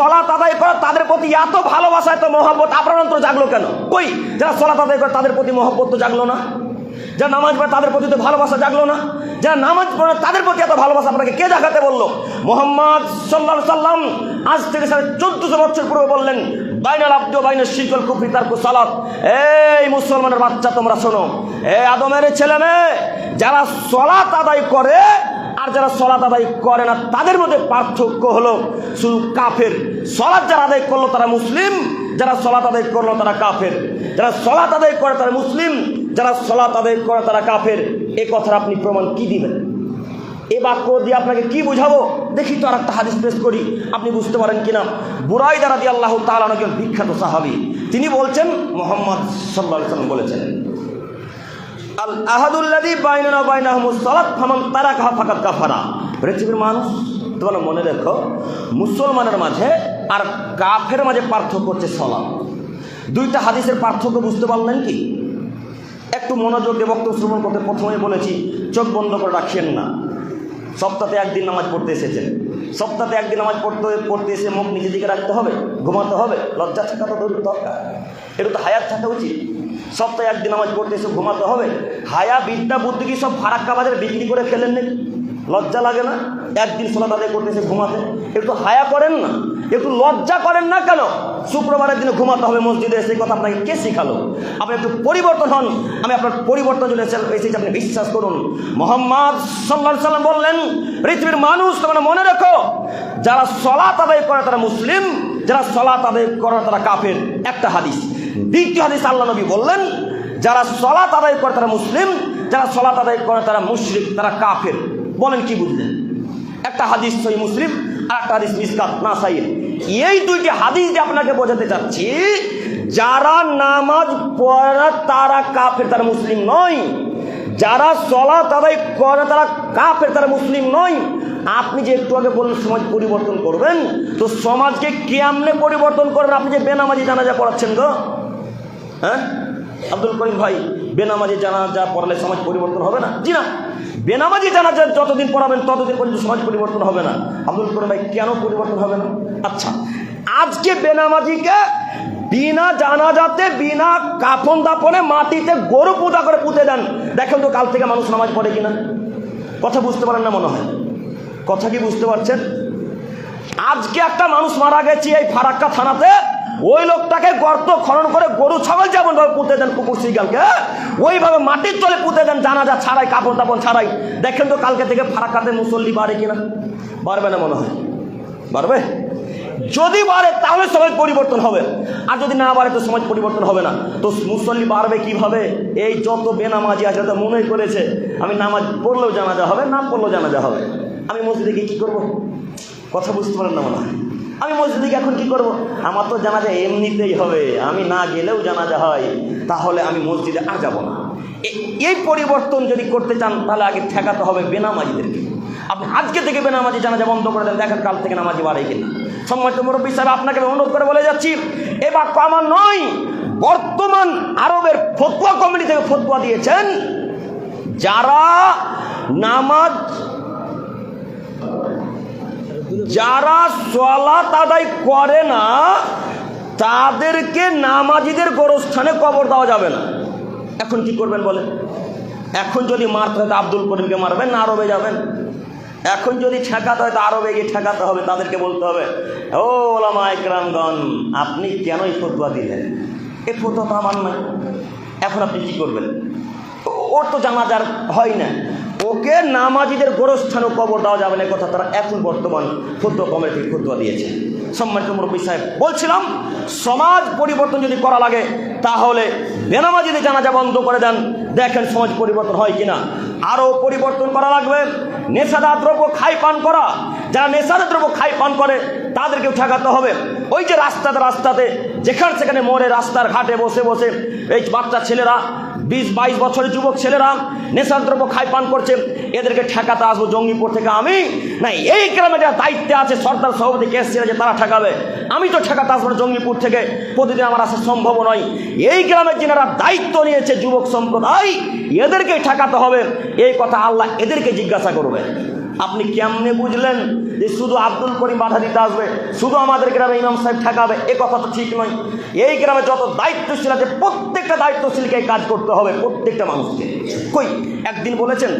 সালাত আদায় করে তাদের প্রতি এত ভালোবাসা এত মহব্বত আপনার অন্তর জাগলো কেন? কই যারা সালাত আদায় করে তাদের প্রতি মহব্বত তো জাগলো না? যারা নামাজ পড়ে তাদের প্রতি তো ভালোবাসা জাগলো না? যারা নামাজ পড়ে তাদের প্রতি এত ভালোবাসা আপনাকে কে জাগাতে বললো? মোহাম্মদ সাল্লাল্লাহু আলাইহি সাল্লাম আজ থেকে 1400 বছর পূর্বে বললেন, বাইনাল আব্দু বাইনাশ শিরকিল কুফরি তারকু সালাত। এই মুসলমানের বাচ্চা তোমরা শোনো, এই আদমের ছেলে মেয়ে, যারা সালাত আদায় করে আর যারা সালাত আদায় করে না তাদের মধ্যে পার্থক্য হলো শুধু কাফের। সালাত যারা আদায় করলো তারা মুসলিম, যারা সালাত আদায় করলো তারা কাফের। যারা সালাত আদায় করে তারা মুসলিম, যারা সালাত আদায় করে তারা কাফের। এই কথার আপনি প্রমাণ কি দিবেন? এ বাক্য দিয়ে আপনাকে কি বুঝাবো? দেখি তো আরেকটা হাদিস পেশ করি, আপনি বুঝতে পারেন কিনা। বুরাইদা রাদিয়াল্লাহু তাআলা একজন বিখ্যাত সাহাবী, তিনি বলছেন মুহাম্মদ সাল্লাল্লাহু আলাইহি ওয়াসাল্লাম বলেছেন, আল আহাদুল্লাযী বাইনানা বাইনাহুমুস সালাত ফামান তারাকাহা ফাকাদ কাফারা। পৃথিবীর মানুষ, তোমরা মনে রেখো, মুসলমানের মাঝে আর কাফের মাঝে পার্থক্য হচ্ছে সালাত। দুইটা হাদিসের পার্থক্য বুঝতে পারলেন কি? একটু মনোযোগ দিয়ে বক্তব্য শ্রবণ করতে প্রথমেই বলেছি, চোখ বন্ধ করে রাখেন না। সপ্তাহে একদিন নামাজ পড়তে এসেছেন, সপ্তাহে একদিন নামাজ পড়তে এসে মুখ নিজের দিকে রাখতে হবে, ঘুমাতে হবে, লজ্জা থাকা তো দরকার, এটা তো হায়াত থাকা উচিত। সপ্তাহে একদিন নামাজ পড়তে এসে ঘুমাতে হবে। হায়া বিদ্যা বুদ্ধি কি সব ফারাক্কা বাজারে বিক্রি করে খেলেন নাকি? লজ্জা লাগে না একদিন সালাত আদায় করতে এসে ঘুমাতে? একটু হায়া করেন না, একটু লজ্জা করেন না কেন? শুক্রবারের দিনে ঘুমাতে হবে মসজিদে, সেই কথা আপনাকে কে শিখালো? আপনি একটু পরিবর্তন হন, আমি আপনার পরিবর্তন জন্য এসেছি, আপনি বিশ্বাস করুন। মুহাম্মদ সাল্লাল্লাহু আলাইহি ওয়াসাল্লাম বললেন, পৃথিবীর মানুষ তোমরা মনে রেখো, যারা সালাত আদায় করে তারা মুসলিম, যারা সালাত আদায় করে তারা কাফের। একটা হাদিস। দ্বিতীয় হাদিস আল্লাহ নবী বললেন, যারা সালাত আদায় করে তারা মুসলিম, যারা সালাত আদায় করে তারা মুশরিক, তারা কাফের। বলেন কি বুঝলেন? একটা হাদিস সহিহ মুসলিম আর একটা হাদিস মিসকাত নাসাইর। এই দুইটি হাদিস দিয়ে আপনাকে বোঝাতে চাচ্ছি, যারা নামাজ পড়ে না তারা কাফের, তারা মুসলিম নয়। যারা সালাত আদায় করে তারা কাফের, তারা মুসলিম নয়। আপনি যে একটু আগে বললেন সমাজ পরিবর্তন করবেন, তো সমাজকে কেমনে পরিবর্তন করবেন? আপনি যে বেনামাজি জানাজা পড়াচ্ছেন গো, হ্যাঁ আব্দুল করিম ভাই, বেনামাজি জানাজা পড়ালে সমাজ পরিবর্তন হবে না? জি না, বেনামাজি জানাজা যতদিন পড়াবেন ততদিন পর্যন্ত সমাজ পরিবর্তন হবে না। আব্দুল করিম ভাই, কেন পরিবর্তন হবে না? আচ্ছা, আজকে বেনামাজিকে বিনা জানাজাতে বিনা কাফন দাফনে মাটিতে গরু পূজা করে পুঁতে দেন, দেখেন তো কাল থেকে মানুষ নামাজ পড়ে কিনা? কথা বুঝতে পারেন না মনে হয়। কথা কি বুঝতে পারছেন? আজকে একটা মানুষ মারা গেছে এই ফারাক্কা থানাতে, ওই লোকটাকে গর্ত খনন করে গরু ছাগল যেমন ভাবে পুঁতে দেন, কুকুর শিগালকে ওইভাবে মাটির তলে পুঁতে দেন, জানাজা ছাড়াই, কাপড় তাপড় ছাড়াই। দেখেন তো কালকে থেকে ফারাক্কাতে মুসল্লি বাড়ে কিনা? বাড়বে না মনে হয়? বাড়বে? যদি বাড়ে তাহলে সমাজ পরিবর্তন হবে, আর যদি না বাড়ে তো সমাজ পরিবর্তন হবে না। তো মুসল্লি বাড়বে কিভাবে? এই যত বেনামাজি আছে তো মনে করেছে আমি নামাজ পড়লেও জানাজা হবে, না পড়লেও জানাজা হবে, আমি মসজিদে গিয়ে কী করবো? কথা বুঝতে পারেন না মনে হয়। আমি মসজিদে গিয়ে এখন কী করবো? আমার তো জানাজা এমনিতেই হবে, আমি না গেলেও জানাজা হয়, তাহলে আমি মসজিদে আর যাব না। এই পরিবর্তন যদি করতে চান তাহলে আগে ঠেকাতে হবে বেনামাজিদেরকে। আপনি আজকে থেকে বেনামাজি জানাজা বন্ধ করে দেন, দেখেন কাল থেকে নামাজি বাড়ে কিনা। সম্মানিত মুরব্বী সাহেব, আপনাকে আমি অনুরোধ করে বলে যাচ্ছি, এ বাক্য আমার নয়, বর্তমান আরবের ফতোয়া কমিটি থেকে ফতোয়া দিয়েছেন, যারা নামাজ, যারা সালাত আদায় করে না তাদেরকে নামাজিদের গোরস্থানে কবর দেওয়া যাবে না। এখন কি করবেন বলেন? এখন যদি মারতে হয় তো আব্দুল করিমকে মারবেন না আরবে যাবেন? এখন যদি ঠেকাতে হয় তো আরবে গিয়ে ঠেকাতে হবে, তাদেরকে বলতে হবে, ও ওলামা ইকরামগণ, আপনি কেন এই ফতোয়া দিলেন? এই ফতোয়া তো আমার নয়। এখন আপনি কি করবেন? ওর তো জানাজার হয় না, ওকে নামাজিদের গোরস্থানে কবর দেওয়া যাবে না, কথা তারা এখন বর্তমান ফতোয়া কমিটি ফতোয়া দিয়েছে। সম্মানিত মুরব্বী সাহেব, বলছিলাম সমাজ পরিবর্তন যদি করা লাগে তাহলে বেনামাজিদের জানাজা বন্ধ করে দেন, দেখেন সমাজ পরিবর্তন হয় কিনা। আরও পরিবর্তন করা লাগবে, নেশাদার দ্রব্য খাই পান করা, যারা নেশাদার দ্রব্য খাই পান করে তাদেরকেও ঠেকাতে হবে। ওই যে রাস্তাতে যেখানে সেখানে মোড়ে রাস্তার ঘাটে বসে বসে এই বাচ্চা ছেলেরা, 20-22 বছরের যুবক ছেলেরা নেশার দ্রব্য খাই পান করছে, এদেরকে ঠেকাতে আসবো জঙ্গিপুর থেকে আমি? না, এই গ্রামে যারা দায়িত্বে আছে সরকার সভাপতি কেস ছিল যে তারা ঠেকাবে, আমি তো ঠেকাতে আসবো জঙ্গিপুর থেকে, প্রতিদিন আমার আসা সম্ভব নয়। এই গ্রামের যারা দায়িত্ব নিয়েছে যুবক সম্প্রদায়, এদেরকেই ঠেকাতে হবে। এই কথা আল্লাহ এদেরকে জিজ্ঞাসা করবে। আপনি কেমনে বুঝলেন যে শুধু আব্দুল করিম বাধা দিতে আসবে, শুধু আমাদের গ্রামে ইমাম সাহেব ঠেকাবে? এ কথা তো ঠিক নয়। এই গ্রামে যত দায়িত্বশীল আছে প্রত্যেকটা দায়িত্বশীলকে কাজ করতে হবে, প্রত্যেকটা মানুষকে। কই একদিন বলেছেন